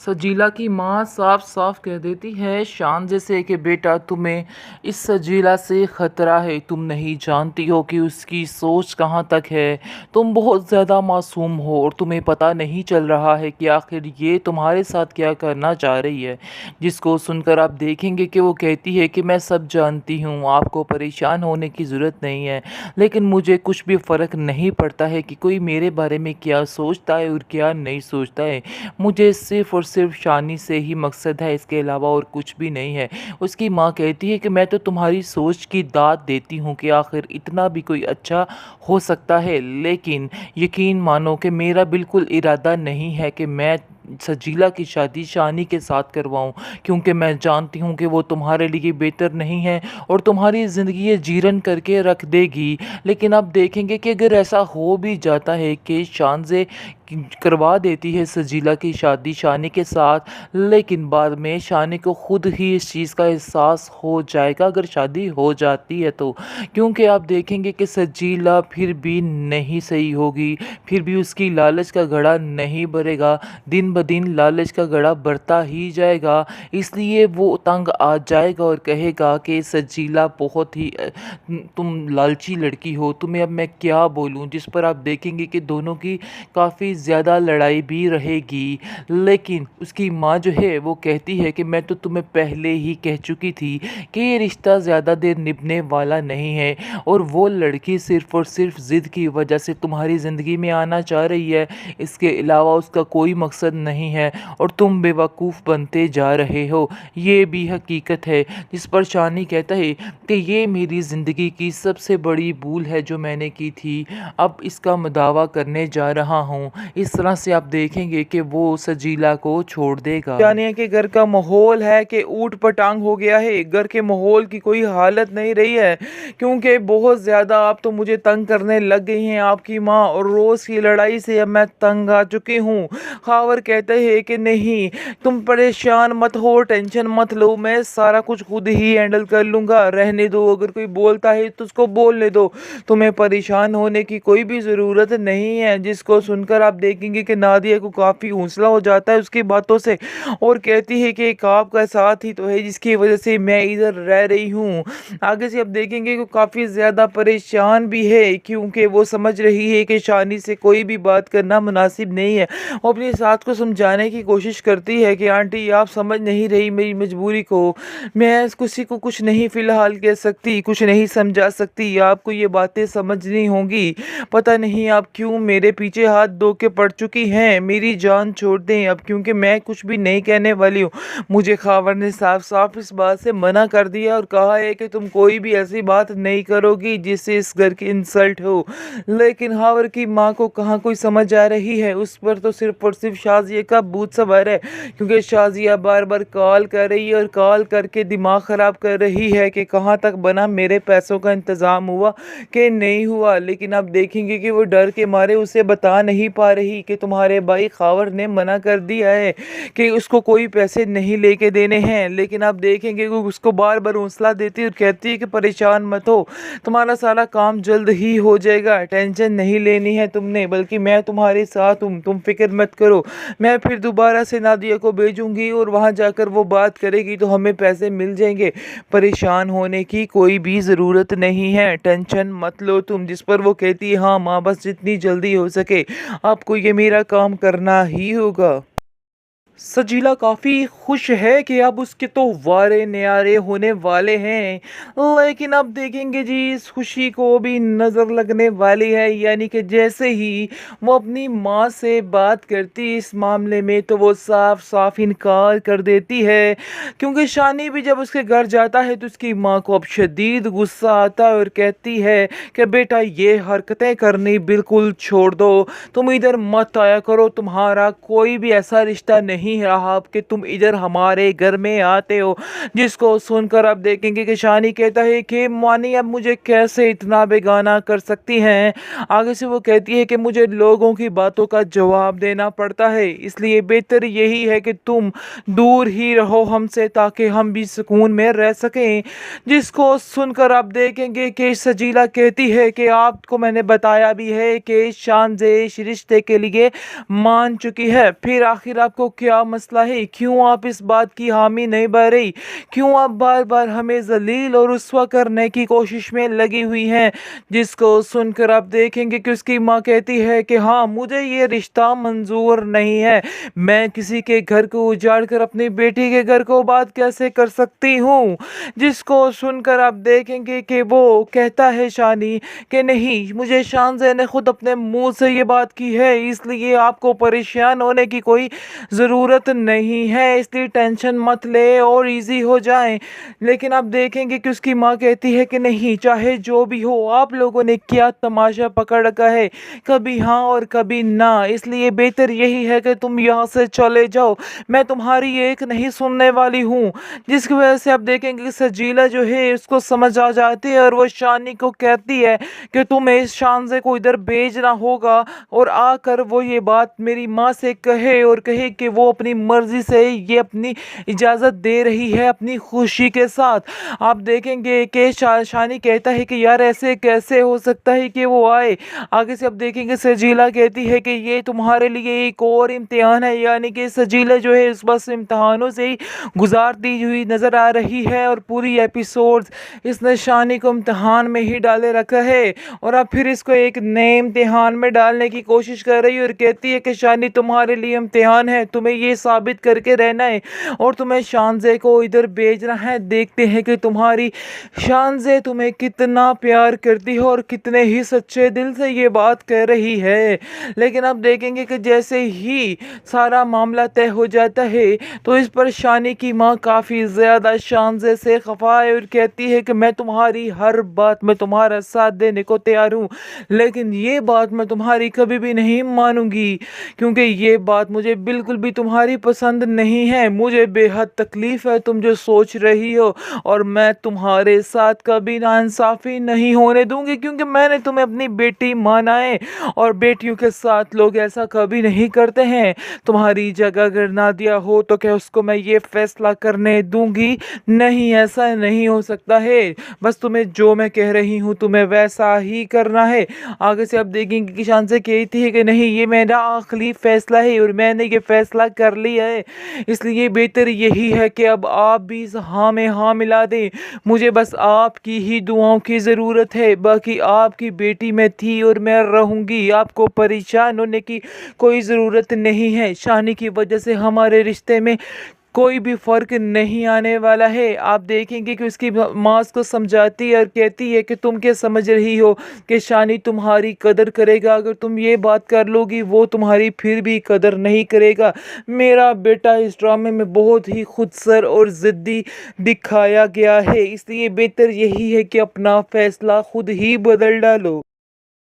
सजीला की माँ साफ साफ कह देती है शांजे से कि बेटा तुम्हें इस सजीला से ख़तरा है। तुम नहीं जानती हो कि उसकी सोच कहाँ तक है। तुम बहुत ज़्यादा मासूम हो और तुम्हें पता नहीं चल रहा है कि आखिर ये तुम्हारे साथ क्या करना चाह रही है। जिसको सुनकर आप देखेंगे कि वो कहती है कि मैं सब जानती हूँ, आपको परेशान होने की ज़रूरत नहीं है, लेकिन मुझे कुछ भी फ़र्क नहीं पड़ता है कि कोई मेरे बारे में क्या सोचता है और क्या नहीं सोचता है। मुझे सिर्फ़ और सिर्फ शानी से ही मकसद है, इसके अलावा और कुछ भी नहीं है। उसकी माँ कहती है कि मैं तो तुम्हारी सोच की दाद देती हूँ कि आखिर इतना भी कोई अच्छा हो सकता है, लेकिन यकीन मानो कि मेरा बिल्कुल इरादा नहीं है कि मैं सजीला की शादी शानी के साथ करवाऊं, क्योंकि मैं जानती हूं कि वो तुम्हारे लिए बेहतर नहीं है और तुम्हारी ज़िंदगी ये जीरन करके रख देगी। लेकिन अब देखेंगे कि अगर ऐसा हो भी जाता है कि शानज़े करवा देती है सजीला की शादी शानी के साथ, लेकिन बाद में शानी को खुद ही इस चीज़ का एहसास हो जाएगा अगर शादी हो जाती है तो, क्योंकि आप देखेंगे कि सजीला फिर भी नहीं सही होगी, फिर भी उसकी लालच का घड़ा नहीं भरेगा, दिन ब दिन लालच का घड़ा बढ़ता ही जाएगा। इसलिए वो तंग आ जाएगा और कहेगा कि सजीला बहुत ही तुम लालची लड़की हो, तुम्हें अब मैं क्या बोलूँ। जिस पर आप देखेंगे कि दोनों की काफ़ी ज़्यादा लड़ाई भी रहेगी। लेकिन उसकी माँ जो है वो कहती है कि मैं तो तुम्हें पहले ही कह चुकी थी कि ये रिश्ता ज़्यादा देर निभने वाला नहीं है और वो लड़की सिर्फ़ और सिर्फ ज़िद की वजह से तुम्हारी ज़िंदगी में आना चाह रही है, इसके अलावा उसका कोई मकसद नहीं है और तुम बेवकूफ़ बनते जा रहे हो, ये भी हकीकत है। जिस पर शानी कहता है कि ये मेरी ज़िंदगी की सबसे बड़ी भूल है जो मैंने की थी, अब इसका मैं दावा करने जा रहा हूँ। इस तरह से आप देखेंगे कि वो सजीला को छोड़ देगा। यानी कि घर का माहौल है कि ऊट पटांग हो गया है। घर के माहौल की कोई हालत नहीं रही है, क्योंकि बहुत ज़्यादा आप तो मुझे तंग करने लग गई हैं आपकी माँ, और रोज़ की लड़ाई से अब मैं तंग आ चुकी हूँ। खावर कहते हैं कि नहीं, तुम परेशान मत हो, टेंशन मत लो, मैं सारा कुछ खुद ही हैंडल कर लूँगा, रहने दो, अगर कोई बोलता है तो उसको बोलने दो, तुम्हें परेशान होने की कोई भी ज़रूरत नहीं है। जिसको सुनकर आप देखेंगे कि नादिया को काफ़ी हौसला हो जाता है उसकी बातों से, और कहती है कि एक आपका साथ ही तो है जिसकी वजह से मैं इधर रह रही हूँ। आगे से आप देखेंगे कि काफ़ी ज़्यादा परेशान भी है, क्योंकि वो समझ रही है कि शानी से कोई भी बात करना मुनासिब नहीं है। वो अपने साथ को समझाने की कोशिश करती है कि आंटी आप समझ नहीं रही मेरी मजबूरी को, मैं किसी को कुछ नहीं फ़िलहाल कह सकती, कुछ नहीं समझा सकती, आपको ये बातें समझनी होंगी। पता नहीं आप क्यों मेरे पीछे हाथ धो के पड़ चुकी हैं, मेरी जान छोड़ दें अब, क्योंकि मैं कुछ भी नहीं कहने वाली हूँ। मुझे खावर ने साफ साफ इस बात से मना कर दिया और कहा है कि तुम कोई भी ऐसी बात नहीं करोगी जिससे इस घर की इंसल्ट हो। लेकिन खावर की माँ को कहाँ कोई समझ आ रही है, उस पर तो सिर्फ और सिर्फ शाजिया का भूत सवार है, क्योंकि शाजिया बार बार कॉल कर रही है और कॉल करके दिमाग ख़राब कर रही है कि कहाँ तक बना, मेरे पैसों का इंतज़ाम हुआ कि नहीं हुआ। लेकिन आप देखेंगे कि वो डर के मारे उसे बता नहीं पा रही कि तुम्हारे भाई खावर ने मना कर दिया है कि उसको कोई पैसे नहीं लेके देने हैं। लेकिन आप देखेंगे कि उसको बार बार हौसला देती है और कहती है कि परेशान मत हो, तुम्हारा सारा काम जल्द ही हो जाएगा, टेंशन नहीं लेनी है तुमने, बल्कि मैं तुम्हारे साथ हूँ, तुम फिक्र मत करो। मैं फिर दोबारा से नादिया को भेजूंगी और वहाँ जाकर वो बात करेगी तो हमें पैसे मिल जाएंगे, परेशान होने की कोई भी ज़रूरत नहीं है, टेंशन मत लो तुम। जिस पर वो कहती है हाँ माँ, बस जितनी जल्दी हो सके आपको ये मेरा काम करना ही होगा। सजीला काफ़ी खुश है कि अब उसके तो वारे न्यारे होने वाले हैं, लेकिन अब देखेंगे जी इस खुशी को भी नज़र लगने वाली है। यानी कि जैसे ही वो अपनी माँ से बात करती इस मामले में तो वो साफ साफ इनकार कर देती है, क्योंकि शानी भी जब उसके घर जाता है तो उसकी माँ को अब शदीद गुस्सा आता है और कहती है कि बेटा ये हरकतें करनी बिल्कुल छोड़ दो, तुम इधर मत आया करो, तुम्हारा कोई भी ऐसा रिश्ता नहीं रहा कि तुम इधर हमारे घर में आते हो। जिसको सुनकर आप देखेंगे कि शानी कहता है कि मानी अब मुझे कैसे इतना बेगाना कर सकती हैं। आगे से वो कहती है कि मुझे लोगों की बातों का जवाब देना पड़ता है, इसलिए बेहतर यही है कि तुम दूर ही रहो हमसे ताकि हम भी सुकून में रह सकें। जिसको सुनकर आप देखेंगे कि सजीला कहती है कि आपको मैंने बताया भी है कि शानज़े इस रिश्ते के लिए मान चुकी है, फिर आखिर आपको क्या क्या मसला है? क्यों आप इस बात की हामी नहीं भर रही? क्यों आप बार बार हमें जलील और रुस्वा करने की कोशिश में लगी हुई हैं? जिसको सुनकर आप देखेंगे कि उसकी माँ कहती है कि हाँ, मुझे ये रिश्ता मंजूर नहीं है। मैं किसी के घर को उजाड़ कर अपनी बेटी के घर को बात कैसे कर सकती हूँ? जिसको सुनकर आप देखेंगे कि वो कहता है शानी कि नहीं, मुझे शानज़े ने खुद अपने मुंह से ये बात की है, इसलिए आपको परेशान होने की कोई ज़रूरत नहीं है, इसलिए टेंशन मत ले और इजी हो जाए। लेकिन आप देखेंगे कि उसकी माँ कहती है कि नहीं, चाहे जो भी हो, आप लोगों ने क्या तमाशा पकड़ रखा है, कभी हाँ और कभी ना, इसलिए बेहतर यही है कि तुम यहाँ से चले जाओ, मैं तुम्हारी एक नहीं सुनने वाली हूँ। जिसकी वजह से आप देखेंगे कि सजीला जो है उसको समझ आ जाती है और वो शानी को कहती है कि तुम्हें इस शानज़े को इधर भेजना होगा और आकर वो ये बात मेरी माँ से कहे और कहे कि वो अपनी मर्जी से ये अपनी इजाज़त दे रही है अपनी खुशी के साथ। आप देखेंगे कि शानी कहता है कि यार ऐसे कैसे हो सकता है कि वो आए। आगे से आप देखेंगे सजीला कहती है कि ये तुम्हारे लिए एक और इम्तिहान है, यानी कि सजीला जो है उस बस इम्तिहानों से ही गुजारती हुई नज़र आ रही है और पूरी एपिसोड्स इसने शानी को इम्तिहान में ही डाले रखा है और अब फिर इसको एक नए इम्तिहान में डालने की कोशिश कर रही है और कहती है कि शानी तुम्हारे लिए इम्तिहान है, तुम्हें ये साबित करके रहना है और तुम्हें शानज़े को इधर भेजना है। देखते हैं कि तुम्हारी शानज़े तुम्हें कितना प्यार करती है और कितने ही सच्चे दिल से ये बात कह रही है। लेकिन आप देखेंगे कि जैसे ही सारा मामला तय हो जाता है तो इस पर शानी की माँ काफ़ी ज़्यादा शानज़े से खफा है और कहती है कि मैं तुम्हारी हर बात में तुम्हारा साथ देने को तैयार हूँ, लेकिन ये बात मैं तुम्हारी कभी भी नहीं मानूंगी क्योंकि ये बात मुझे बिल्कुल भी तुम्हारी पसंद नहीं है। मुझे बेहद तकलीफ़ है तुम जो सोच रही हो और मैं तुम्हारे साथ कभी नाइंसाफ़ी नहीं होने दूंगी क्योंकि मैंने तुम्हें अपनी बेटी माना है और बेटियों के साथ लोग ऐसा कभी नहीं करते हैं। तुम्हारी जगह अगर नादिया हो तो क्या उसको मैं ये फैसला करने दूंगी? नहीं, ऐसा नहीं हो सकता है। बस तुम्हें जो मैं कह रही हूँ तुम्हें वैसा ही करना है। आगे से आप देखेंगे कि शानज़े कहती है कि नहीं, ये मेरा आखिरी फैसला है और मैंने ये फैसला कर लिया है, इसलिए बेहतर यही है कि अब आप भी इस हाँ में हाँ मिला दें। मुझे बस आपकी ही दुआओं की ज़रूरत है, बाकी आपकी बेटी मैं थी और मैं रहूँगी, आपको परेशान होने की कोई ज़रूरत नहीं है। शानी की वजह से हमारे रिश्ते में कोई भी फ़र्क नहीं आने वाला है। आप देखेंगे कि उसकी माँ उसको समझाती है और कहती है कि तुम क्या समझ रही हो कि शानी तुम्हारी कदर करेगा, अगर तुम ये बात कर लोगी वो तुम्हारी फिर भी कदर नहीं करेगा। मेरा बेटा इस ड्रामे में बहुत ही खुदसर और ज़िद्दी दिखाया गया है, इसलिए बेहतर यही है कि अपना फ़ैसला खुद ही बदल डालो।